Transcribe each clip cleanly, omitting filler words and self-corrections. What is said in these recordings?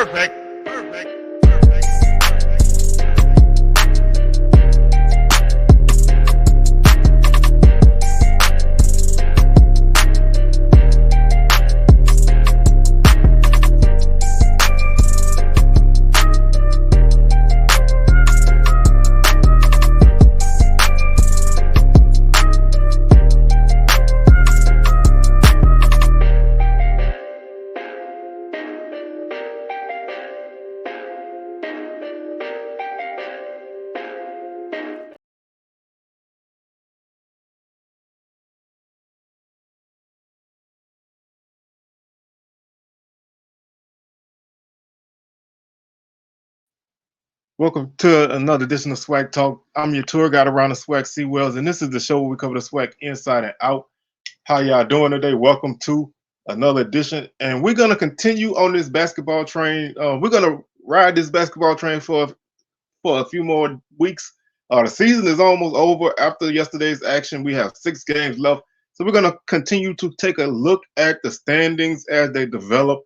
Perfect. Welcome to another edition of SWAC Talk. I'm your tour guide around the SWAC Seawells, and this is the show where we cover the SWAC inside and out. How y'all doing today? Welcome to another edition, and we're gonna continue on this basketball train. We're gonna ride this basketball train for a few more weeks. The season is almost over. After yesterday's action, we have 6 games left, so we're gonna continue to take a look at the standings as they develop.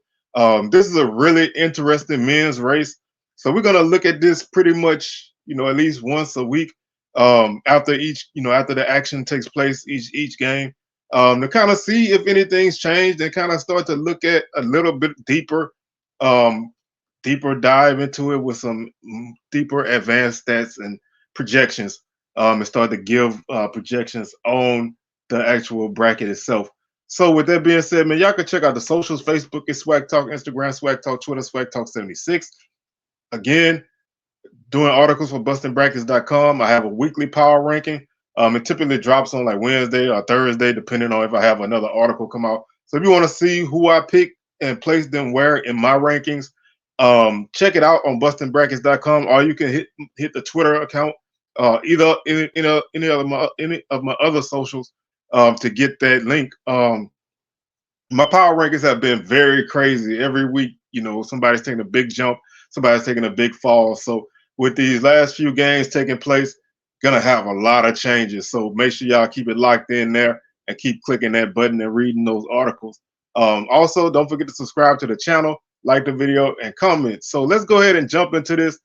This is a really interesting men's race. So we're gonna look at this pretty much, at least once a week, after after the action takes place each game, to kind of see if anything's changed and kind of start to look at a little bit deeper dive into it with some deeper advanced stats and projections, and start to give projections on the actual bracket itself. So with that being said, man, y'all can check out the socials. Facebook is SWAC Talk, Instagram SWAC Talk, Twitter SWAC Talk 76. Again, doing articles for bustingbrackets.com. I have a weekly power ranking. It typically drops on like Wednesday or Thursday, depending on if I have another article come out. So if you want to see who I pick and place them where in my rankings, check it out on bustingbrackets.com, or you can hit the Twitter account, either any of my other socials, to get that link. My power rankings have been very crazy. Every week, somebody's taking a big jump. Somebody's taking a big fall. So with these last few games taking place, gonna have a lot of changes. So make sure y'all keep it locked in there and keep clicking that button and reading those articles. Also, don't forget to subscribe to the channel, like the video, and comment. So let's go ahead and jump into this.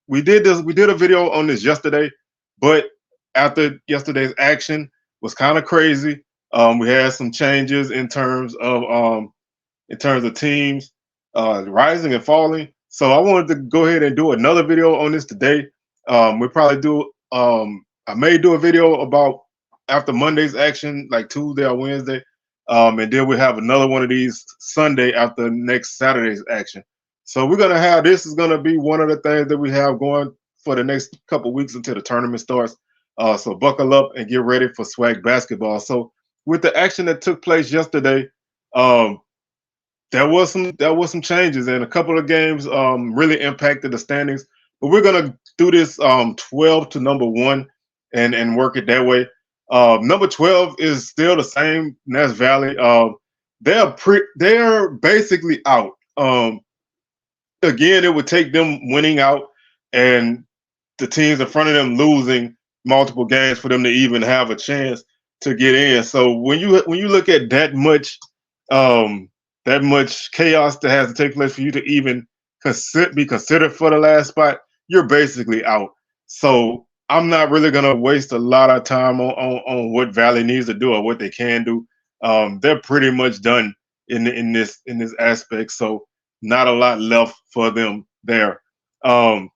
We did a video on this yesterday, but after yesterday's action was kind of crazy. We had some changes in terms of teams rising and falling. So I wanted to go ahead and do another video on this today. We'll probably do I may do a video about after Monday's action, like Tuesday or Wednesday. And then we have another one of these Sunday after next Saturday's action. So this is gonna be one of the things that we have going for the next couple weeks until the tournament starts. So buckle up and get ready for SWAC basketball. So with the action that took place yesterday, there was some changes, and a couple of games really impacted the standings. But we're gonna do this 12 to number 1 and work it that way. Number 12 is still the same, Ness Valley. They're basically out. Again, it would take them winning out and the teams in front of them losing multiple games for them to even have a chance to get in. So when you look at that much chaos that has to take place for you to even be considered for the last spot, you're basically out. So I'm not really gonna waste a lot of time on what Valley needs to do or what they can do. They're pretty much done in this aspect. So not a lot left for them there. The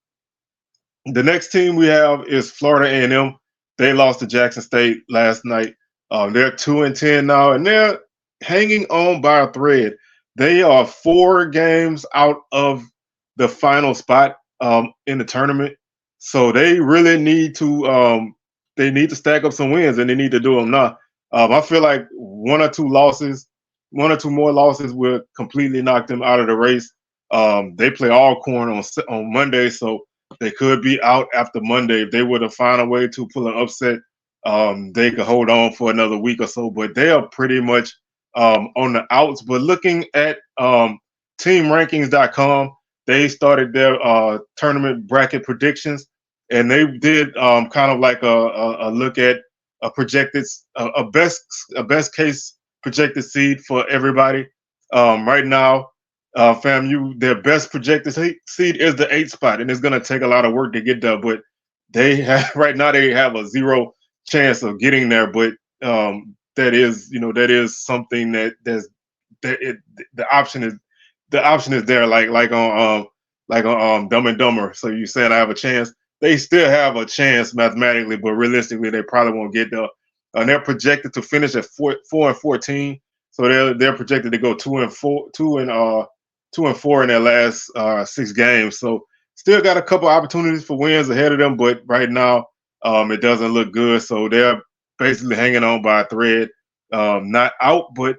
next team we have is Florida A&M. They lost to Jackson State last night. They're 2-10 now, and they're hanging on by a thread. They are 4 games out of the final spot in the tournament. So they really need to stack up some wins, and they need to do them now. I feel like one or two more losses will completely knock them out of the race. They play Alcorn on Monday, so they could be out after Monday. If they were to find a way to pull an upset, they could hold on for another week or so. But they are pretty much on the outs. But looking at teamrankings.com, they started their tournament bracket predictions, and they did kind of like a look at a best case projected seed for everybody. Right now, FAMU, their best projected seed is the 8th spot, and it's going to take a lot of work to get there. But they have right now they have a zero chance of getting there. But that is, that is something that it, the option is there, like on Dumb and Dumber. So you said I have a chance. They still have a chance mathematically, but realistically, they probably won't get there. And they're projected to finish at 4-14. So they're projected to go 2-4, 2-4 in their last 6 games. So still got a couple opportunities for wins ahead of them, but right now it doesn't look good. So they're basically hanging on by a thread. Not out, but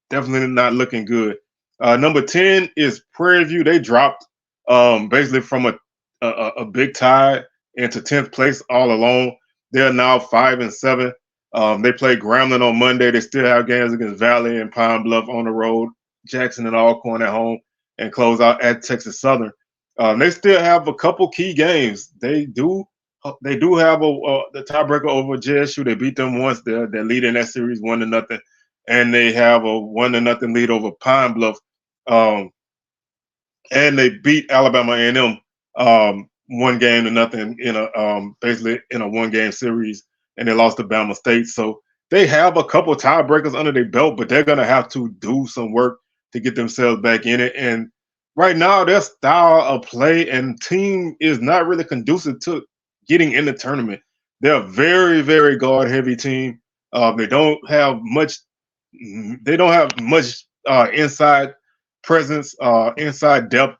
definitely not looking good. Number 10 is Prairie View. They dropped basically from a big tie into 10th place all alone. They're now 5-7. They play Grambling on Monday. They still have games against Valley and Pine Bluff on the road, Jackson and Alcorn at home, and close out at Texas Southern. They still have a couple key games. They do have the tiebreaker over JSU. They beat them once. They're leading that series 1-0, and they have a 1-0 lead over Pine Bluff. And they beat Alabama A&M 1-0 in a basically in a 1-game series, and they lost to Bama State. So they have a couple tiebreakers under their belt, but they're gonna have to do some work to get themselves back in it. And right now, their style of play and team is not really conducive to getting in the tournament. They're a very, very guard heavy team. They don't have much. They don't have much inside presence, inside depth.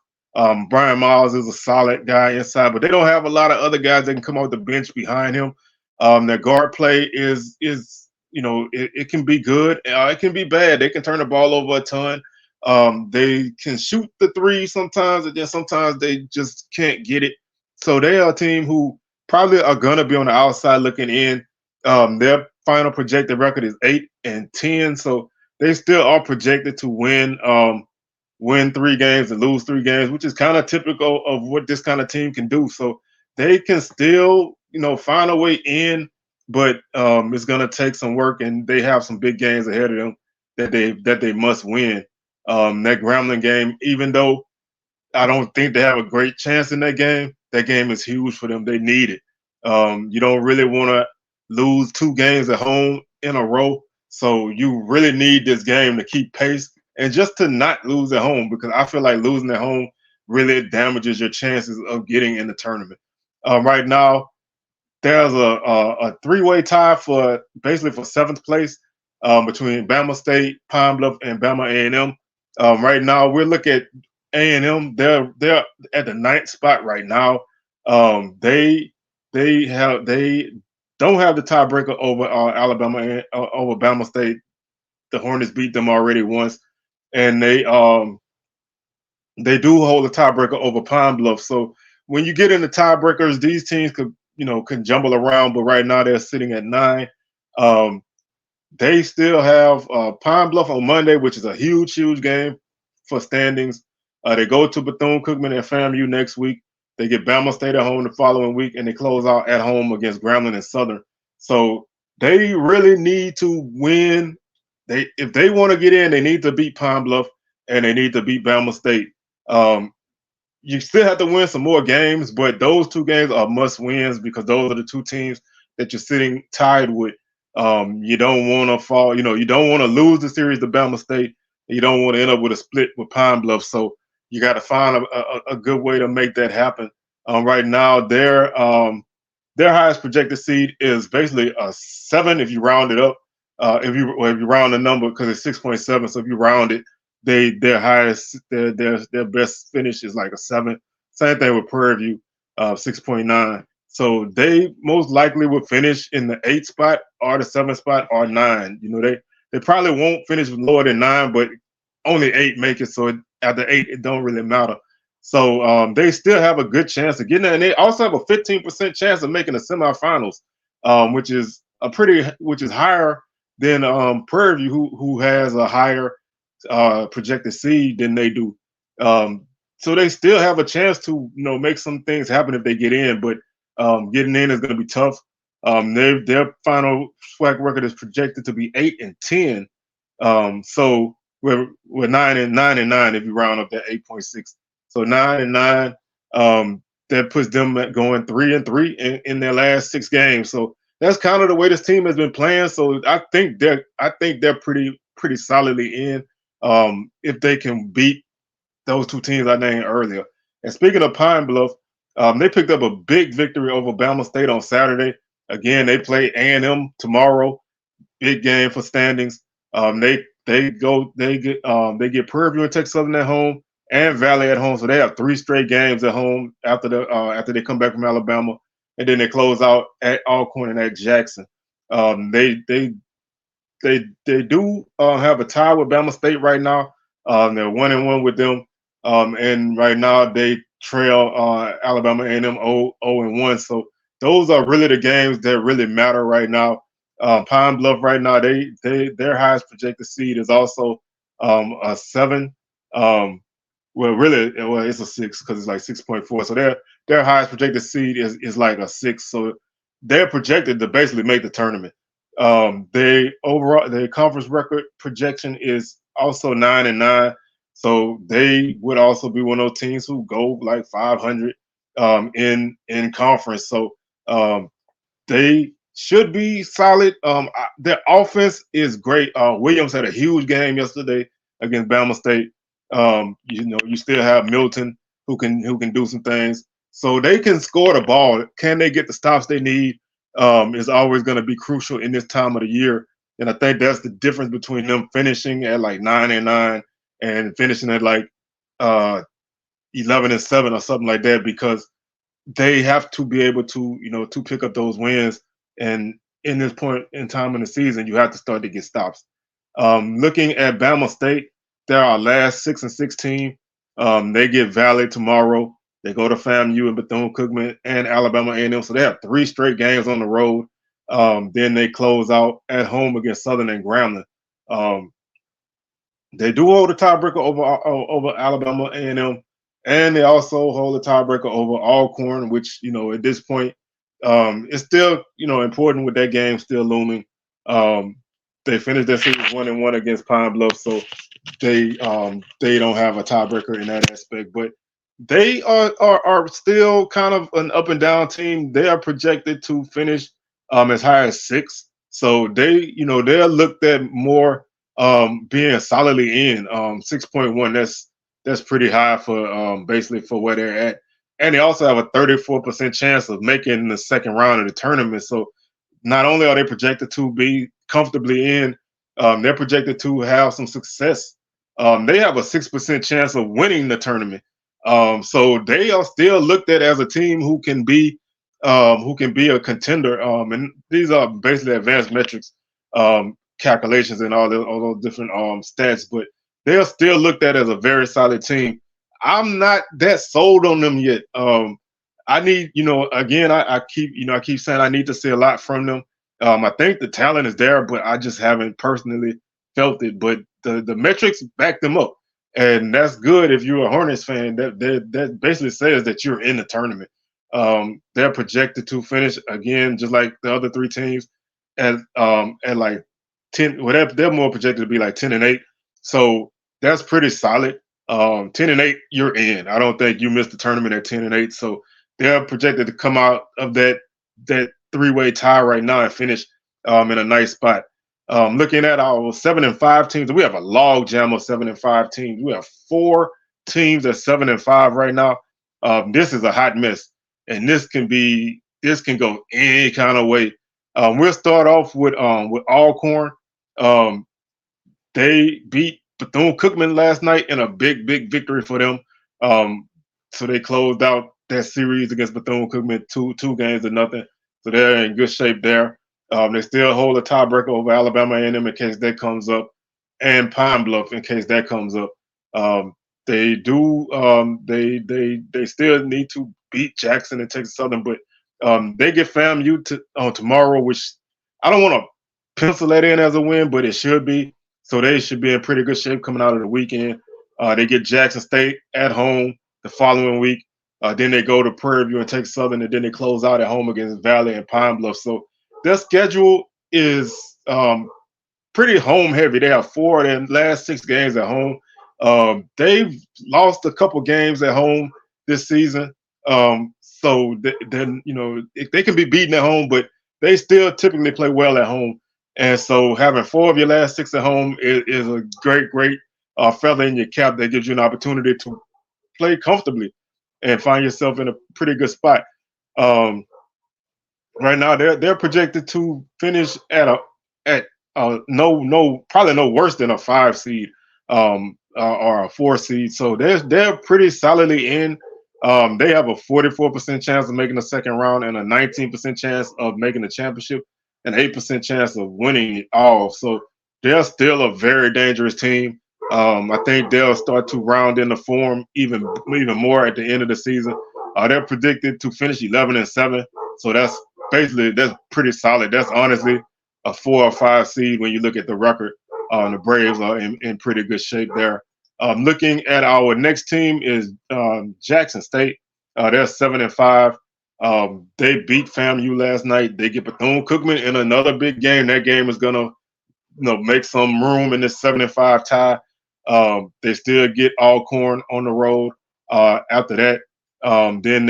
Brian Miles is a solid guy inside, but they don't have a lot of other guys that can come off the bench behind him. Their guard play is it can be good, it can be bad. They can turn the ball over a ton. They can shoot the three sometimes, and then sometimes they just can't get it. So they are a team who probably are gonna be on the outside looking in. Their final projected record is 8-10, so they still are projected to win 3 games and lose 3 games, which is kind of typical of what this kind of team can do. So they can still, find a way in, but it's going to take some work, and they have some big games ahead of them that they must win. That Grambling game, even though I don't think they have a great chance in that game is huge for them. They need it. You don't really want to lose 2 games at home in a row, so you really need this game to keep pace and just to not lose at home, because I feel like losing at home really damages your chances of getting in the tournament. Right now, there's a 3-way tie for 7th place between Bama State, Pine Bluff, and Bama A&M. Right now, we're looking at A&M. They're at the 9th spot right now. They don't have the tiebreaker over Alabama and over Bama State. The Hornets beat them already once, and they do hold a tiebreaker over Pine Bluff. So when you get into tiebreakers, these teams can jumble around, but right now they're sitting at 9. They still have Pine Bluff on Monday, which is a huge, huge game for standings. They go to Bethune-Cookman and FAMU next week. They get Bama State at home the following week, and they close out at home against Grambling and Southern. So they really need to win. If they want to get in, they need to beat Pine Bluff and they need to beat Bama State. You still have to win some more games, but those 2 games are must wins because those are the 2 teams that you're sitting tied with. You don't want to fall. You don't want to lose the series to Bama State. You don't want to end up with a split with Pine Bluff. So you got to find a good way to make that happen. Right now, their highest projected seed is basically a 7 if you round it up. If you round the number, because it's 6.7, so if you round it, their highest their best finish is like a 7. Same thing with Prairie View, 6.9. So they most likely will finish in the 8th spot or the 7th spot or 9. They probably won't finish lower than 9, but only 8 make it. So after 8, it don't really matter. So they still have a good chance of getting there, and they also have a 15% chance of making the semifinals, which is higher than Prairie View, who has a higher projected seed than they do. So they still have a chance to make some things happen if they get in, but getting in is going to be tough. Their final SWAC record is projected to be 8-10. So we're 9-9 if you round up that 8.6. So 9-9. That puts them at going 3-3 in their last 6 games. So that's kind of the way this team has been playing. So I think they're pretty solidly in. If they can beat those two teams I named earlier. And speaking of Pine Bluff, they picked up a big victory over Bama State on Saturday. Again, they play A&M tomorrow. Big game for standings. They get Prairie View and Texas Southern at home and Valley at home, so they have 3 straight games at home after they come back from Alabama, and then they close out at Alcorn and at Jackson. They do have a tie with Bama State right now. They're 1-1 with them, and right now they trail Alabama A&M 0-1. So those are really the games that really matter right now. Pine Bluff right now, their highest projected seed is also a 7. Well, it's a 6 because it's like 6.4. So their highest projected seed is like a 6. So they're projected to basically make the tournament. Their conference record projection is also 9-9. So they would also be one of those teams who go like 500 in conference. So they should be solid. Their offense is great. Williams had a huge game yesterday against Bama State. You still have Milton who can do some things. So they can score the ball. Can they get the stops they need? Is always going to be crucial in this time of the year. And I think that's the difference between them finishing at like 9-9 and finishing at like 11-7 or something like that, because they have to be able to pick up those wins. And in this point in time in the season, you have to start to get stops. Looking at Bama State, they're our last 6-6 team. They get Valley tomorrow. They go to FAMU and Bethune-Cookman and Alabama A&M. So they have 3 straight games on the road. Then they close out at home against Southern and Grambling. They do hold a tiebreaker over Alabama A&M, and they also hold a tiebreaker over Alcorn, which at this point it's still important with that game still looming. They finished their season 1-1 against Pine Bluff, so they don't have a tiebreaker in that aspect. But they are still kind of an up and down team. They are projected to finish as high as 6. So they're looked at more being solidly in 6.1. That's pretty high for basically for where they're at. And they also have a 34% chance of making the second round of the tournament. So not only are they projected to be comfortably in, they're projected to have some success. They have a 6% chance of winning the tournament. So they are still looked at as a team who can be a contender. And these are basically advanced metrics calculations and all those different stats, but they are still looked at as a very solid team. I'm not that sold on them yet. I need, again, I keep saying I need to see a lot from them. I think the talent is there, but I just haven't personally felt it. But the metrics back them up, and that's good if you're a Hornets fan. That basically says that you're in the tournament. They're projected to finish again, just like the other 3 teams, at like 10. Whatever, they're more projected to be like 10-8. So that's pretty solid. 10-8, you're in. I don't think you missed the tournament at 10-8. So they're projected to come out of that 3-way tie right now and finish in a nice spot. Looking at our 7-5 teams, we have a log jam of 7-5 teams. We have 4 teams at 7-5 right now. This is a hot mess, and this can go any kind of way. We'll start off with Alcorn. They beat Bethune-Cookman last night in a big victory for them. So they closed out that series against Bethune-Cookman 2-0. So they're in good shape there. They still hold a tiebreaker over Alabama A&M in case that comes up, and Pine Bluff in case that comes up. They do. They still need to beat Jackson and Texas Southern, but they get FAMU tomorrow, which I don't want to pencil that in as a win, but it should be. So they should be in pretty good shape coming out of the weekend. They get Jackson State at home the following week. Then they go to Prairie View and Texas Southern, and then they close out at home against Valley and Pine Bluff. So their schedule is pretty home heavy. They have 4 of their last 6 games at home. They've lost a couple games at home this season. So then they can be beaten at home, but they still typically play well at home. And so having 4 of your last 6 at home is a great feather in your cap that gives you an opportunity to play comfortably and find yourself in a pretty good spot. Um, right now, they're projected to finish at no probably no worse than a 5 seed or a 4 seed. So they're pretty solidly in. They have a 44% chance of making the second round and a 19% chance of making the championship, an 8% chance of winning it all. So they're still a very dangerous team. I think they'll start to round in the form even more at the end of the season. They're predicted to finish 11-7. So that's pretty solid. That's honestly a 4 or 5 seed when you look at the record. The Braves are in pretty good shape there. Looking at our next team is Jackson State. They're 7-5. They beat FAMU last night. They get Bethune-Cookman in another big game. That game is gonna make some room in this 7-5 tie. They still get Alcorn on the road. After that, then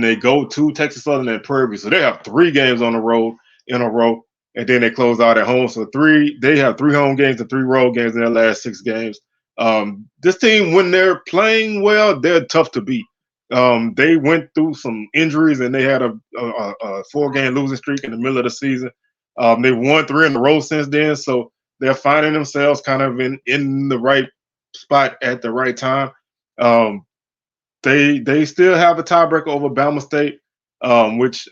they go to Texas Southern and Prairie View. So they have 3 games on the road in a row, and then they close out at home. So they have 3 home games and 3 road games in their last 6 games. This team, when they're playing well, they're tough to beat. They went through some injuries and they had a 4-game losing streak in the middle of the season. They won 3 in a row since then, so they're finding themselves kind of in the right spot at the right time. They still have a tiebreaker over Bama State, which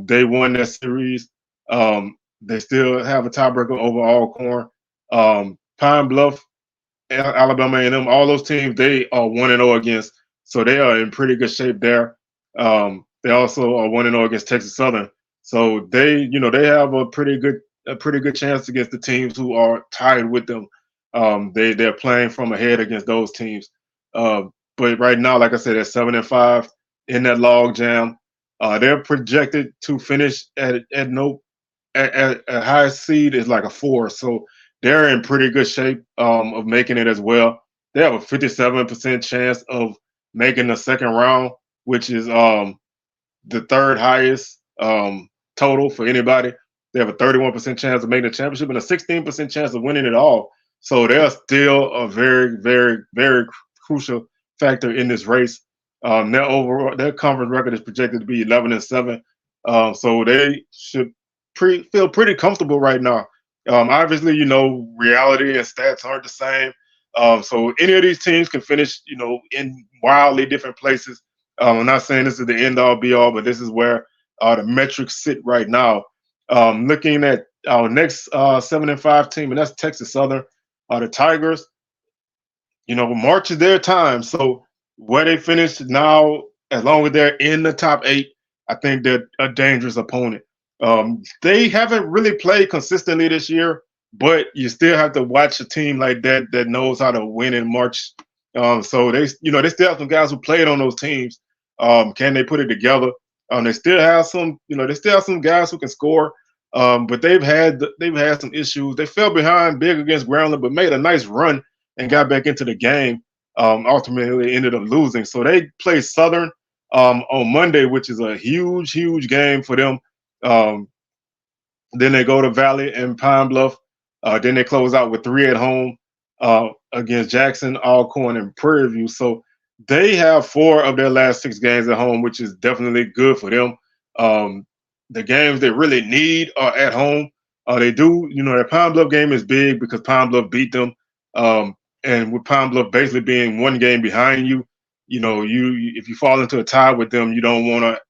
they won that series. They still have a tiebreaker over Alcorn, Pine Bluff, Alabama A&M. All those teams they are 1-0 against, so they are in pretty good shape there. They also are 1-0 against Texas Southern, so they have a pretty good chance against the teams who are tied with them. They're playing from ahead against those teams. But right now, like I said, at 7-5 in that log jam, they're projected to finish at highest seed is like a 4. So they're in pretty good shape of making it as well. They have a 57% chance of making the second round, which is the 3rd highest total for anybody. They have a 31% chance of making the championship and a 16% chance of winning it all. So they're still a very, very, very crucial factor in this race. Their conference record is projected to be 11-7. So they should feel pretty comfortable right now. Obviously, reality and stats aren't the same. So any of these teams can finish, in wildly different places. I'm not saying this is the end all be all, but this is where the metrics sit right now. Looking at our next 7-5 team, and that's Texas Southern, the Tigers. March is their time. So where they finish now, as long as they're in the top 8, I think they're a dangerous opponent. They haven't really played consistently this year, but you still have to watch a team like that knows how to win in March. So they still have some guys who played on those teams. Can they put it together? They still have some guys who can score. But they've had some issues. They fell behind big against Grambling, but made a nice run and got back into the game. Ultimately ended up losing. So they play Southern on Monday, which is a huge game for them. Then they go to Valley and Pine Bluff. Then they close out with 3 at home against Jackson, Alcorn, and Prairie View. So they have 4 of their last 6 games at home, which is definitely good for them. The games they really need are at home. They do, their Pine Bluff game is big because Pine Bluff beat them. And with Pine Bluff basically being 1 game behind you, if you fall into a tie with them, you don't want to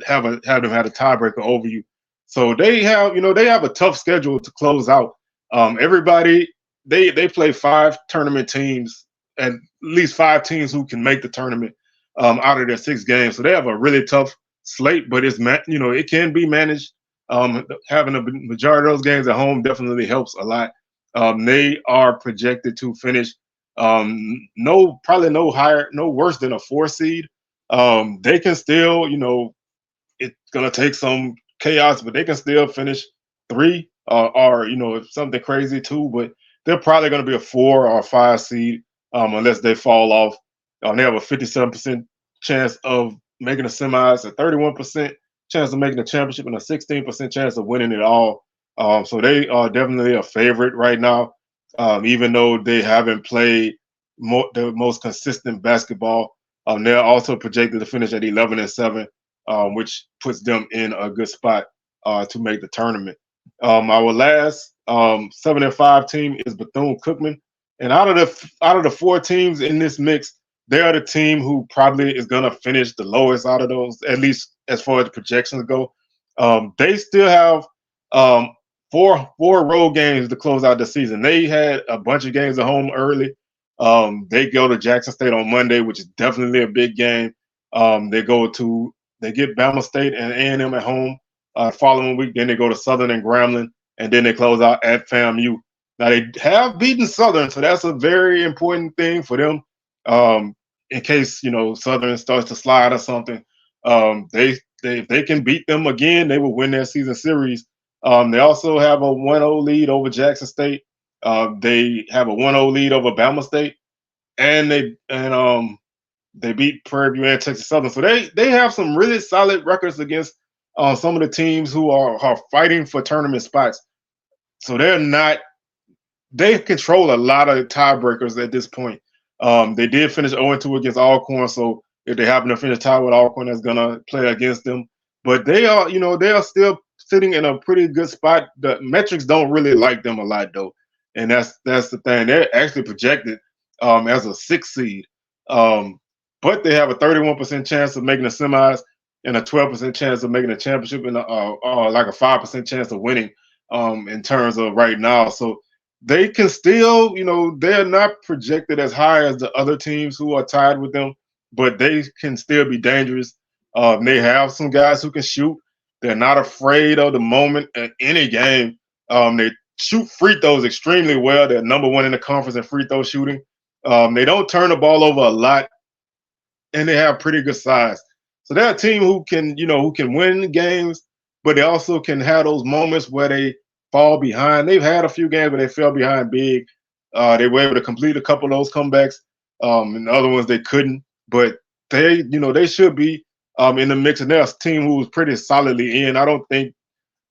have them have a tiebreaker over you. So they have a tough schedule to close out. Everybody they play 5 tournament teams, and at least 5 teams who can make the tournament out of their 6 games. So they have a really tough slate, but it can be managed. Having a majority of those games at home definitely helps a lot. They are projected to finish probably no worse than a 4 seed. They can still, it's gonna take some chaos, but they can still finish 3 or something crazy too, but they're probably going to be a 4 or 5 seed unless they fall off. They have a 57% chance of making the semis, a 31% chance of making the championship, and a 16% chance of winning it all. So they are definitely a favorite right now, even though they haven't played the most consistent basketball. They're also projected to finish at 11-7, which puts them in a good spot to make the tournament. Our last 7-5 team is Bethune-Cookman, and out of the 4 teams in this mix, they are the team who probably is going to finish the lowest out of those, at least as far as the projections go. They still have um, four road games to close out the season. They had a bunch of games at home early. They go to Jackson State on Monday, which is definitely a big game. They get Bama State and A&M at home following week. Then they go to Southern and Grambling, and then they close out at FAMU. Now they have beaten Southern, so that's a very important thing for them. In case Southern starts to slide or something, if they can beat them again, they will win their season series. They also have a 1-0 lead over Jackson State. They have a 1-0 lead over Bama State, and they beat Prairie View and Texas Southern. So they have some really solid records against some of the teams who are fighting for tournament spots. So they control a lot of tiebreakers at this point. They did finish 0-2 against Alcorn, so if they happen to finish tied with Alcorn, that's gonna play against them. But they are still sitting in a pretty good spot. The metrics don't really like them a lot though, and that's the thing. They're actually projected as a 6 seed, but they have a 31% chance of making the semis and a 12% chance of making the championship, and like a 5% chance of winning in terms of right now. So they can still, they're not projected as high as the other teams who are tied with them, but they can still be dangerous. They have some guys who can shoot. They're not afraid of the moment in any game. They shoot free throws extremely well. They're number 1 in the conference in free throw shooting. They don't turn the ball over a lot, and they have pretty good size. So they're a team who can win games, but they also can have those moments where they fall behind. They've had a few games where they fell behind big. They were able to complete a couple of those comebacks, and the other ones they couldn't. But they should be in the mix, and they're a team who's pretty solidly in. I don't think,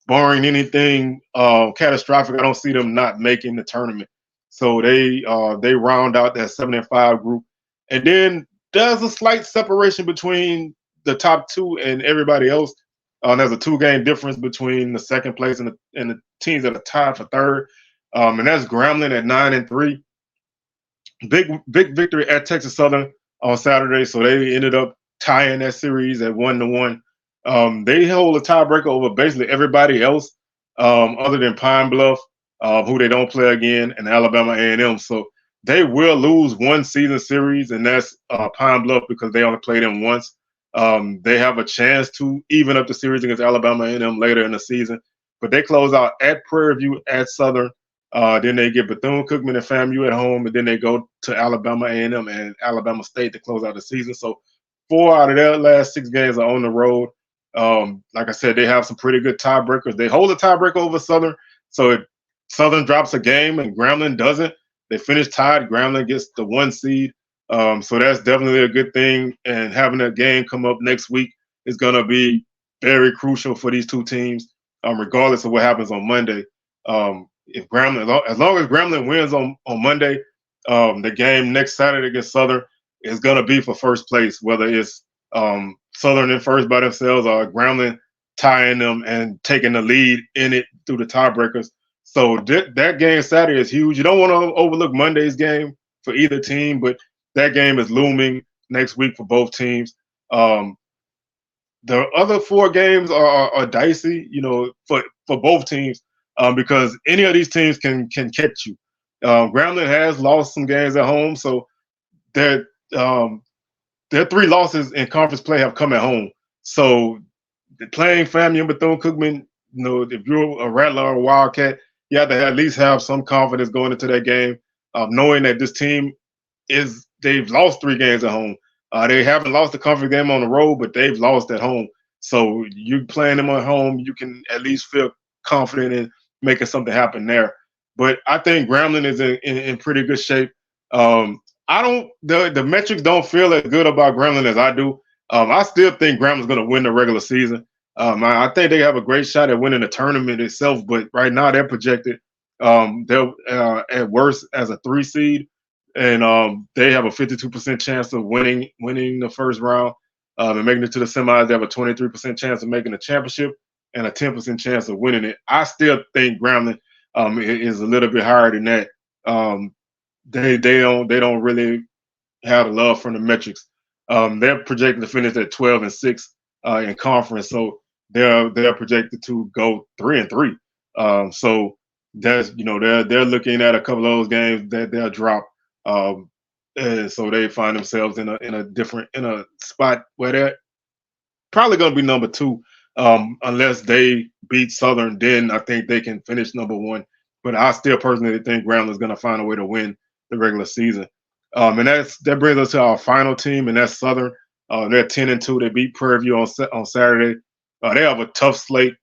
barring anything catastrophic, I don't see them not making the tournament. So they round out that 7-5 group, and then there's a slight separation between the top 2 and everybody else. There's a 2-game difference between the second place and the teams that are tied for third, and that's Grambling at 9-3. Big victory at Texas Southern on Saturday, so they ended up tying that series at 1-1. They hold a tiebreaker over basically everybody else, other than Pine Bluff, who they don't play again, and Alabama A&M. So they will lose one season series, and that's Pine Bluff, because they only played them once. They have a chance to even up the series against Alabama A&M later in the season, but they close out at Prairie View, at Southern. Then they get Bethune-Cookman and FAMU at home, and then they go to Alabama A&M and Alabama State to close out the season. So 4 out of their last 6 games are on the road. Like I said, they have some pretty good tiebreakers. They hold a tiebreaker over Southern, so if Southern drops a game and Grambling doesn't, they finish tied. Grambling gets the 1 seed. So that's definitely a good thing. And having a game come up next week is going to be very crucial for these 2 teams, regardless of what happens on Monday. If Grambling, as long as Grambling wins on Monday, the game next Saturday against Southern is going to be for first place, whether it's Southern in first by themselves or Grambling tying them and taking the lead in it through the tiebreakers. So that game Saturday is huge. You don't want to overlook Monday's game for either team, but that game is looming next week for both teams. The other 4 games are dicey, for both teams, because any of these teams can catch you. Grambling has lost some games at home, so their 3 losses in conference play have come at home. So playing FAMU and Bethune-Cookman, if you're a Rattler or a Wildcat, you have to at least have some confidence going into that game, knowing that this team they've lost 3 games at home. They haven't lost a conference game on the road, but they've lost at home. So you playing them at home, you can at least feel confident in making something happen there. But I think Grambling is in pretty good shape. I don't the metrics don't feel as good about Grambling as I do. I still think Grambling's going to win the regular season. I think they have a great shot at winning the tournament itself, but right now they're projected. They're at worst as a 3 seed, and they have a 52% chance of winning the first round and making it to the semis. They have a 23% chance of making the championship and a 10% chance of winning it. I still think Grambling is a little bit higher than that. They don't really have the love from the metrics. They're projected to finish at 12-6 in conference, so they're projected to go 3-3. So that's they're looking at a couple of those games that they'll drop, and so they find themselves in a spot where they're probably going to be number two, unless they beat Southern. Then I think they can finish number one. But I still personally think Grambling is going to find a way to win the regular season. And that brings us to our final team, and that's Southern. They're 10-2. They beat Prairie View on Saturday. They have a tough slate,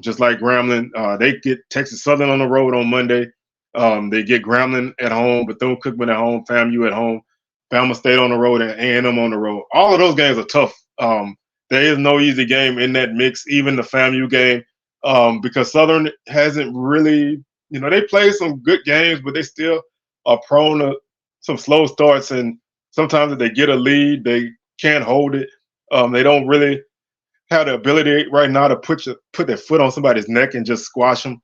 just like Grambling. They get Texas Southern on the road on Monday. They get Grambling at home, Bethune-Cookman at home, FAMU at home, Bama State on the road, and A&M on the road. All of those games are tough. There is no easy game in that mix, even the FAMU game, because Southern hasn't really, they played some good games, but they still are prone to some slow starts, and sometimes if they get a lead, they can't hold it. They don't really have the ability right now to put their foot on somebody's neck and just squash them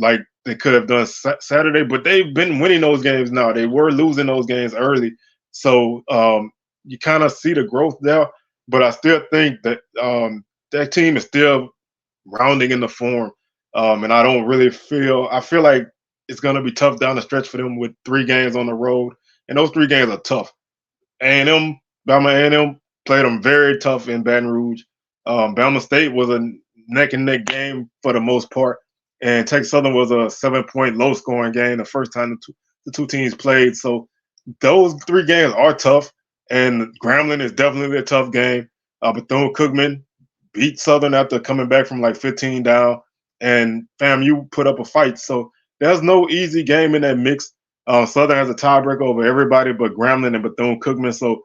like they could have done Saturday. But they've been winning those games now. They were losing those games early, so you kind of see the growth there. But I still think that that team is still rounding in the form, and I don't really I feel like it's going to be tough down the stretch for them with 3 games on the road, and those 3 games are tough. A&M, Bama A&M played them very tough in Baton Rouge. Bama State was a neck-and-neck game for the most part, and Texas Southern was a 7-point low-scoring game the first time the two teams played. So those 3 games are tough, and Grambling is definitely a tough game. Bethune-Cookman beat Southern after coming back from like 15 down, and FAMU put up a fight. So there's no easy game in that mix. Southern has a tiebreaker over everybody but Grambling and Bethune-Cookman, so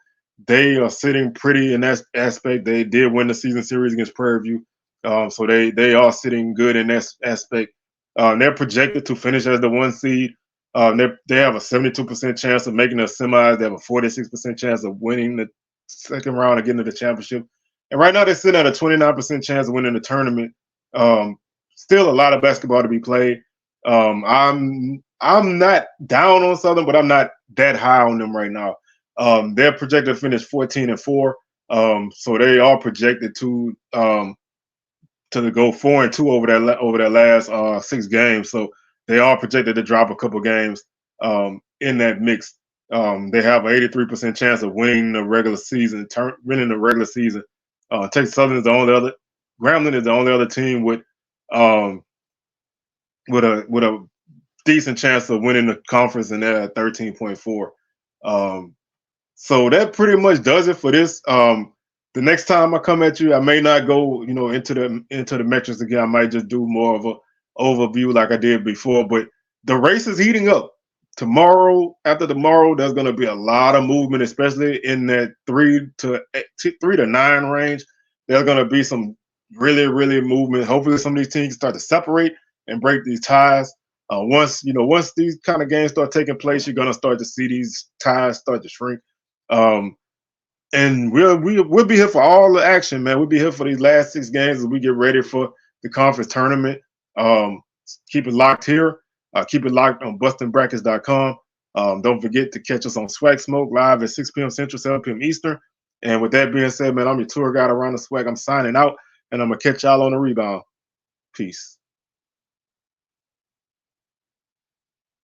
they are sitting pretty in that aspect. They did win the season series against Prairie View, so they are sitting good in that aspect. They're projected to finish as the 1 seed. They have a 72% chance of making the semis. They have a 46% chance of winning the second round and getting to the championship. And right now they're sitting at a 29% chance of winning the tournament. Still a lot of basketball to be played. I'm not down on Southern, but I'm not that high on them right now. They're projected to finish 14-4, so they are projected to go 4-2 over their last 6 games. So they are projected to drop a couple games in that mix. They have an 83% chance of winning the regular season. Texas Southern is the only other. Grambling is the only other team with a decent chance of winning the conference, and they're at 13.4. So that pretty much does it for this. The next time I come at you, I may not go, into the metrics again. I might just do more of a overview like I did before. But the race is heating up. Tomorrow, after tomorrow, there's going to be a lot of movement, especially in that 3 to 9 range. There's going to be some really, really movement. Hopefully, some of these teams start to separate and break these ties. Once these kind of games start taking place, you're going to start to see these ties start to shrink. And we'll be here for all the action, man. We'll be here for these last 6 games as we get ready for the conference tournament. Keep it locked here. Keep it locked on BustinBrackets.com. Don't forget to catch us on SWAC Smoke live at 6 p.m. Central, 7 p.m. Eastern. And with that being said, man, I'm your tour guide around the SWAC. I'm signing out, and I'm going to catch y'all on the rebound. Peace.